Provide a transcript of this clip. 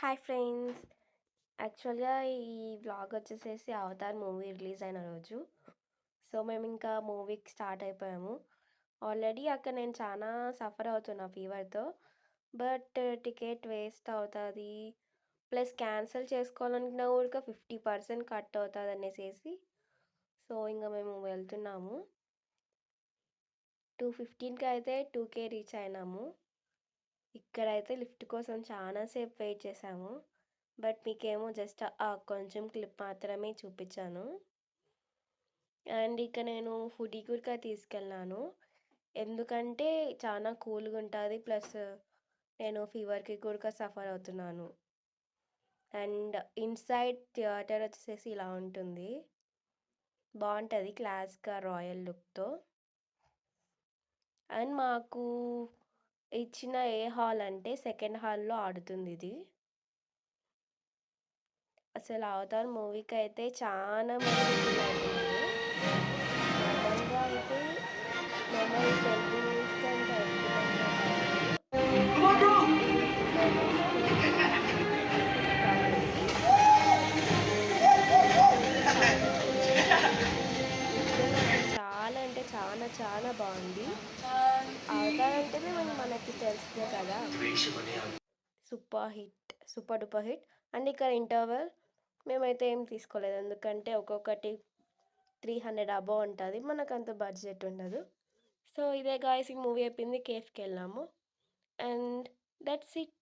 Hi friends. యాక్చువల్‌గా ఈ vlog వచ్చేసేసి 'అవతార్' మూవీ రిలీజ్ అయిన రోజు. సో, మేమింకా మూవీకి స్టార్ట్ అయిపోయాము. ఆల్రెడీ అక్కడ నేను చానా సఫర్ అవుతున్నా ఫీవర్‌తో. బట్ టికెట్ వేస్ట్ అవుతది. ప్లస్ క్యాన్సిల్ చేసుకోవాలనుకున్నా గూడా 50% కట్ అవుతదనేసేసి సో, ఇంగ మేము వెళ్తున్నాము. 2:15కి అయితే 2:00కే రీచ్ అయినాము. ఇక్కడైతే లిఫ్ట్ కోసం చానా సేపు వెయిట్ చేశాము. బట్ మీకేమో జస్ట్ కొంచెం క్లిప్ మాత్రమే చూపిచ్చాను. అండ్ ఇక నేను ఫుడీ కూడా తీసుకెళ్ళాను. ఎందుకంటే చానా కూల్‌గుంటది. ప్లస్ నేను ఫీవర్‌కి కూడా సఫర్ అవుతున్నాను. అండ్ ఇన్‌సైడ్ థియేటర్ వచ్చేసేసి ఇలా ఉంటుంది. బావుంటది క్లాస్‌గా రాయల్ లుక్‌తో. అండ్ మాకు ఇచ్చిన ఏ హాల్ అంటే సెకండ్ హాల్‌లో ఆడుతుందిది. అసలు 'అవతార్' మూవీకైతే చానా మంది ఫీలవుతున్నారు. నార్మల్‌గా అయితే నార్మల్ తెలుగు మూవీస్ కంటే ఎక్కువమంది అవ్వలేదు. బట్ ఇది ఇంటర్నేషనల్ హిట్ కాబట్టి ఎక్కువ మంది వస్తున్నారు. నిజంగా అసలు చాలా అంటే చాలా చాలా బావుంది. 'అవతార్' అంటేనే మనకి తెలిసిందే కదా! Super hit. Super duper hit. And ఇక్కడ ఇంటర్వెల్ మేమైతే ఏం తీసుకోలేదు. ఎందుకంటే ఒక్కొక్కటి 300 అబోవ్ ఉంటది. మనకంత బడ్జెట్ ఉండదు. సో, ఇదే గాయ్స్ ఈ మూవీ అయిపోయింది. కేఫ్‌కెళ్ళాము. And that's it.